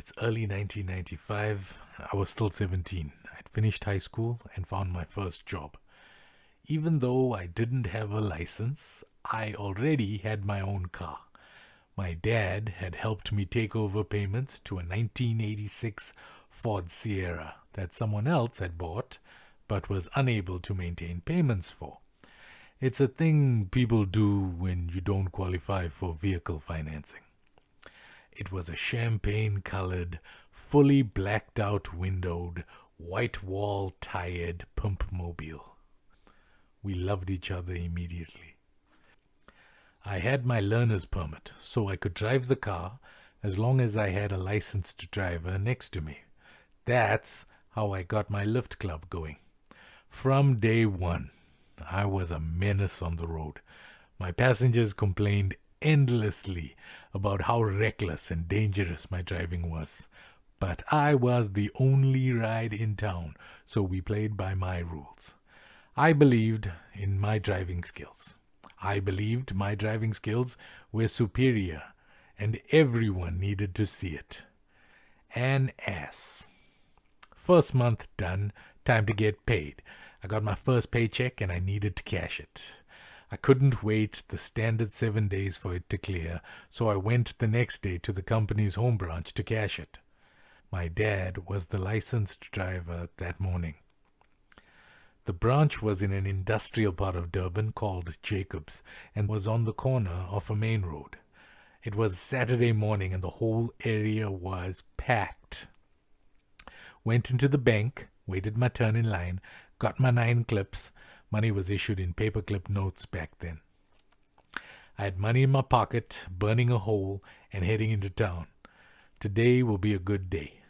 It's early 1995. I was still 17. I'd finished high school and found my first job. Even though I didn't have a license, I already had my own car. My dad had helped me take over payments to a 1986 Ford Sierra that someone else had bought but was unable to maintain payments for. It's a thing people do when you don't qualify for vehicle financing. It was a champagne colored, fully blacked out windowed, white wall tired pimp mobile. We loved each other immediately. I had my learner's permit, so I could drive the car as long as I had a licensed driver next to me. That's how I got my lift club going. From day one, I was a menace on the road. My passengers complained endlessly about how reckless and dangerous my driving was. But I was the only ride in town, so we played by my rules. I believed in my driving skills. I believed my driving skills were superior, and everyone needed to see it. An ass. First month done, time to get paid. I got my first paycheck and I needed to cash it. I couldn't wait the standard 7 days for it to clear, so I went the next day to the company's home branch to cash it. My dad was the licensed driver that morning. The branch was in an industrial part of Durban called Jacobs and was on the corner of a main road. It was Saturday morning and the whole area was packed. Went into the bank, waited my turn in line, got my 9 clips. Money was issued in paperclip notes back then. I had money in my pocket, burning a hole, and heading into town. Today will be a good day.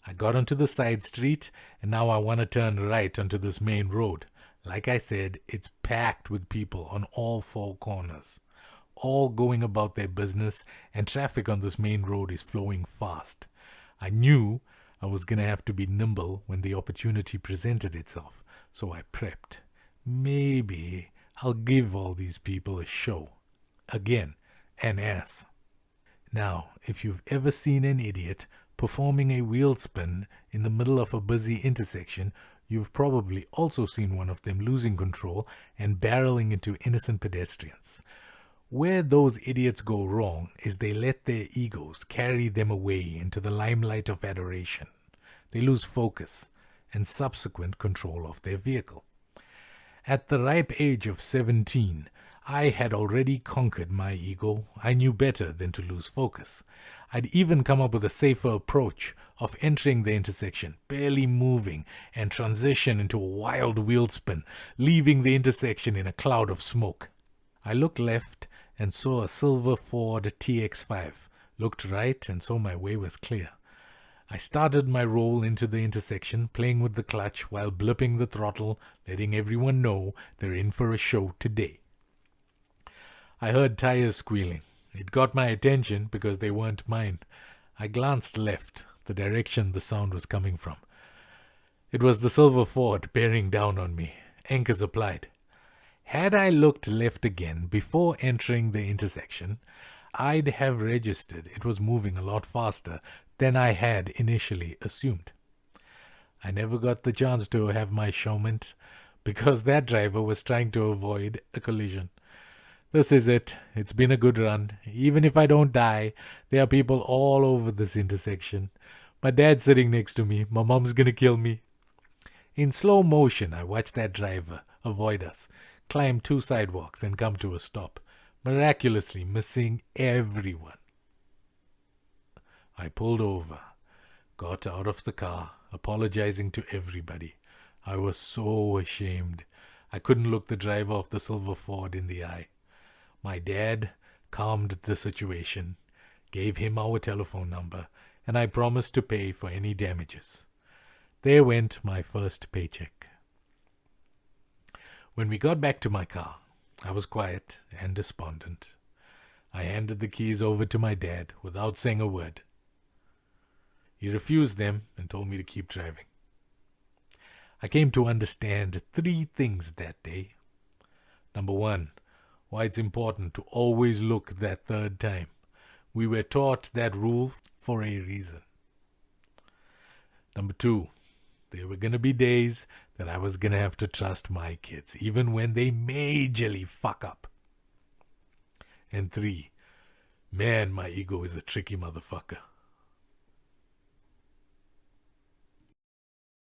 I got onto the side street, and now I want to turn right onto this main road. Like I said, it's packed with people on all 4 corners, all going about their business, and traffic on this main road is flowing fast. I knew I was going to have to be nimble when the opportunity presented itself, so I prepped. Maybe I'll give all these people a show. Again, an ass. Now, if you've ever seen an idiot performing a wheel spin in the middle of a busy intersection, you've probably also seen one of them losing control and barreling into innocent pedestrians. Where those idiots go wrong is they let their egos carry them away into the limelight of adoration. They lose focus and subsequent control of their vehicle. At the ripe age of 17, I had already conquered my ego. I knew better than to lose focus. I'd even come up with a safer approach of entering the intersection, barely moving, and transition into a wild wheel spin, leaving the intersection in a cloud of smoke. I looked left and saw a silver Ford TX5. Looked right and saw my way was clear. I started my roll into the intersection, playing with the clutch while blipping the throttle, letting everyone know they're in for a show today. I heard tires squealing. It got my attention because they weren't mine. I glanced left, the direction the sound was coming from. It was the silver Ford bearing down on me, anchors applied. Had I looked left again before entering the intersection, I'd have registered it was moving a lot faster than I had initially assumed. I never got the chance to have my showment because that driver was trying to avoid a collision. This is it. It's been a good run. Even if I don't die, there are people all over this intersection. My dad's sitting next to me. My mom's gonna kill me. In slow motion, I watched that driver avoid us, climb 2 sidewalks and come to a stop, miraculously missing everyone. I pulled over, got out of the car, apologizing to everybody. I was so ashamed. I couldn't look the driver of the silver Ford in the eye. My dad calmed the situation, gave him our telephone number, and I promised to pay for any damages. There went my first paycheck. When we got back to my car, I was quiet and despondent. I handed the keys over to my dad without saying a word. He refused them and told me to keep driving. I came to understand 3 things that day. Number 1, why it's important to always look that 3rd time. We were taught that rule for a reason. Number 2, there were going to be days that I was going to have to trust my kids, even when they majorly fuck up. And 3, man, my ego is a tricky motherfucker.